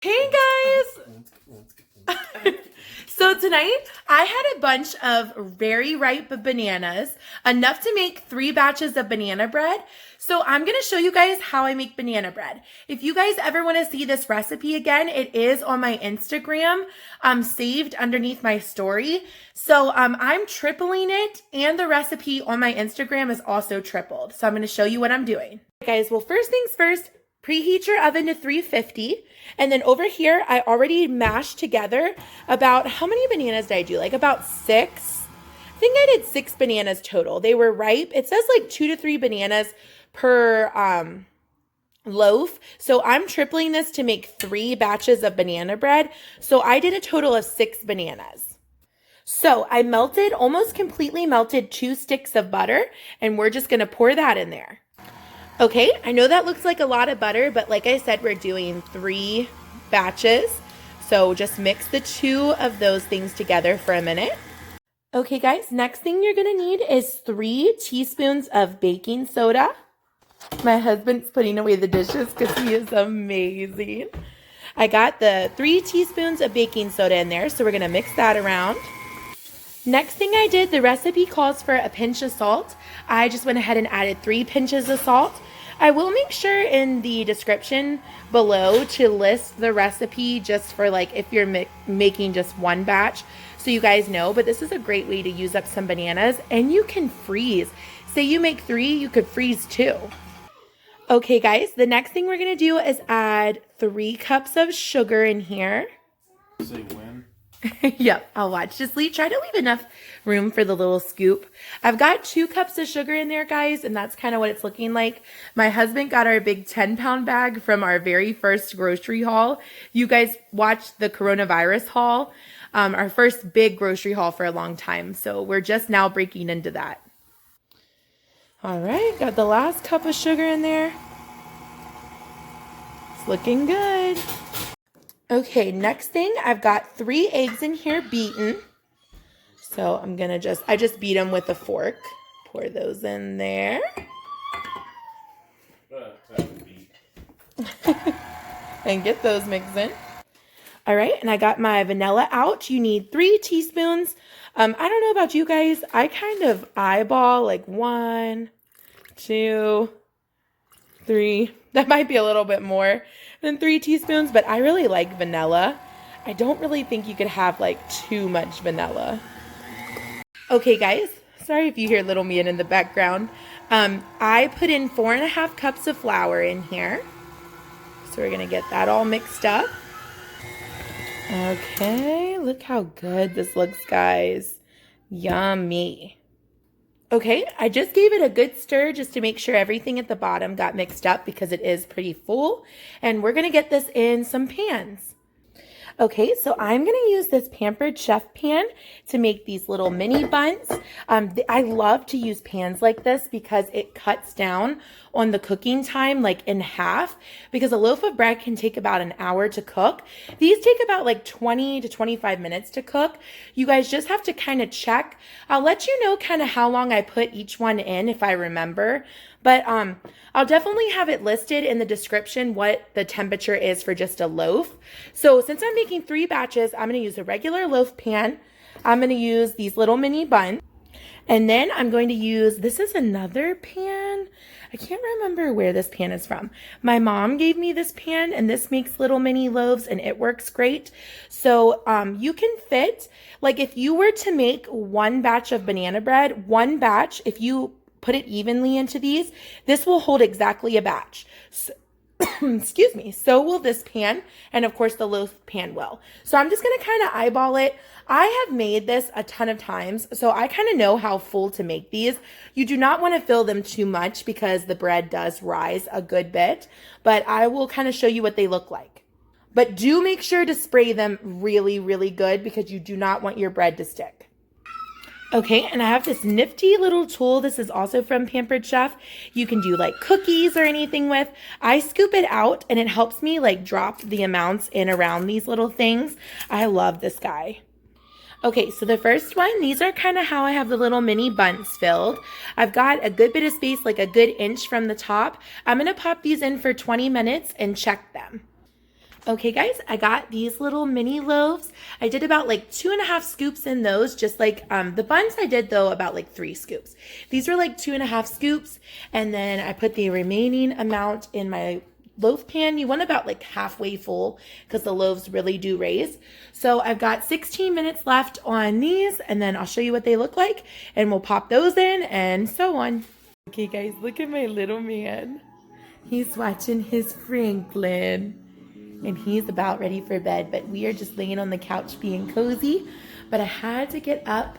Hey guys! So tonight I had a bunch of very ripe bananas, enough to make 3 batches of banana bread. So I'm going to show you guys how I make banana bread. If you guys ever want to see this recipe again, it is on my Instagram, saved underneath my story. So I'm tripling it, and the recipe on my Instagram is also tripled. So I'm going to show you what I'm doing. Okay, guys, well, first things first, preheat your oven to 350. And then over here, I already mashed together about, how many bananas did I do? Like about 6. I think I did 6 bananas total. They were ripe. It says like 2 to 3 bananas per loaf. So I'm tripling this to make 3 batches of banana bread. So I did a total of 6 bananas. So I almost completely melted 2 sticks of butter, and we're just going to pour that in there. Okay, I know that looks like a lot of butter, but like I said, we're doing 3 batches. So just mix the 2 of those things together for a minute. Okay guys, next thing you're gonna need is 3 teaspoons of baking soda. My husband's putting away the dishes because he is amazing. I got the 3 teaspoons of baking soda in there, so we're gonna mix that around. Next thing I did, the recipe calls for a pinch of salt. I just went ahead and added 3 pinches of salt. I will make sure in the description below to list the recipe just for like if you're making just 1 batch, so you guys know, but this is a great way to use up some bananas, and you can freeze. Say you make 3, you could freeze 2. Okay guys, the next thing we're gonna do is add 3 cups of sugar in here. Say when? Yep, I'll watch. Just try to leave enough room for the little scoop. I've got 2 cups of sugar in there, guys, and that's kind of what it's looking like. My husband got our big 10-pound bag from our very first grocery haul. You guys watched the coronavirus haul, our first big grocery haul for a long time. So we're just now breaking into that. All right, got the last cup of sugar in there. It's looking good. Okay, next thing, I've got 3 eggs in here beaten. So I'm gonna I just beat them with a fork. Pour those in there. And get those mixing. All right, and I got my vanilla out. You need 3 teaspoons. I don't know about you guys. I kind of eyeball like 1, 2, 3. That might be a little bit more than 3 teaspoons, but I really like vanilla. I don't really think you could have like too much vanilla. Okay guys, sorry if you hear little man in the background. I put in 4.5 cups of flour in here. So we're gonna get that all mixed up. Okay, look how good this looks, guys. Yummy. Okay, I just gave it a good stir just to make sure everything at the bottom got mixed up because it is pretty full. And we're gonna get this in some pans. Okay, so I'm going to use this Pampered Chef pan to make these little mini buns. I love to use pans like this because it cuts down on the cooking time like in half, because a loaf of bread can take about an hour to cook. These take about like 20 to 25 minutes to cook. You guys just have to kind of check. I'll let you know kind of how long I put each one in if I remember. But I'll definitely have it listed in the description what the temperature is for just a loaf. So since I'm making 3 batches, I'm going to use a regular loaf pan. I'm going to use these little mini buns. And then I'm going to use, this is another pan. I can't remember where this pan is from. My mom gave me this pan, and this makes little mini loaves, and it works great. So you can fit, like if you were to make 1 batch of banana bread, 1 batch, if you put it evenly into these, this will hold exactly a batch. So, excuse me. So will this pan, and of course the loaf pan will. So I'm just going to kind of eyeball it. I have made this a ton of times, so I kind of know how full to make these. You do not want to fill them too much because the bread does rise a good bit, but I will kind of show you what they look like. But do make sure to spray them really, really good because you do not want your bread to stick. Okay, and I have this nifty little tool. This is also from Pampered Chef. You can do like cookies or anything with. I scoop it out and it helps me like drop the amounts in around these little things. I love this guy. Okay, so the first one, these are kind of how I have the little mini buns filled. I've got a good bit of space, like a good inch from the top. I'm going to pop these in for 20 minutes and check them. Okay guys, I got these little mini loaves. I did about like 2.5 scoops in those, just like the buns I did though about like 3 scoops. These were like 2.5 scoops, and then I put the remaining amount in my loaf pan. You want about like halfway full because the loaves really do raise. So I've got 16 minutes left on these, and then I'll show you what they look like, and we'll pop those in and so on. Okay guys, look at my little man. He's watching his Franklin. And he's about ready for bed, but we are just laying on the couch being cozy. But I had to get up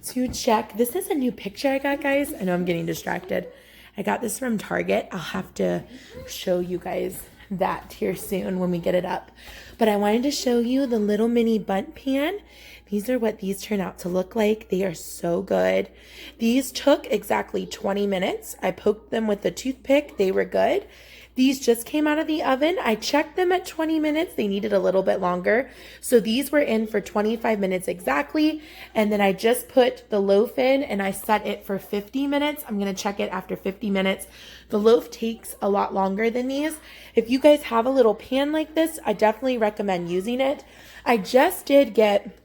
to check. This is a new picture I got, guys. I know I'm getting distracted. I got this from Target. I'll have to show you guys that here soon when we get it up. But I wanted to show you the little mini bundt pan. These are what these turn out to look like. They are so good. These took exactly 20 minutes. I poked them with a toothpick. They were good. These just came out of the oven. I checked them at 20 minutes. They needed a little bit longer. So these were in for 25 minutes exactly. And then I just put the loaf in and I set it for 50 minutes. I'm going to check it after 50 minutes. The loaf takes a lot longer than these. If you guys have a little pan like this, I definitely recommend using it. I just did get,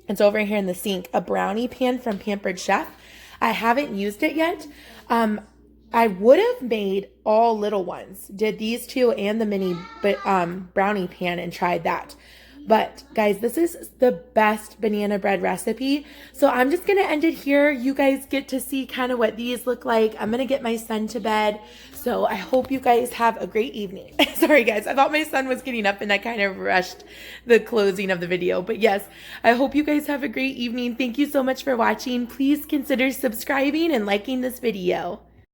it's over here in the sink, a brownie pan from Pampered Chef. I haven't used it yet. I would have made all little ones, did these two and the mini brownie pan and tried that. But guys, this is the best banana bread recipe. So I'm just going to end it here. You guys get to see kind of what these look like. I'm going to get my son to bed. So I hope you guys have a great evening. Sorry guys, I thought my son was getting up and I kind of rushed the closing of the video. But yes, I hope you guys have a great evening. Thank you so much for watching. Please consider subscribing and liking this video.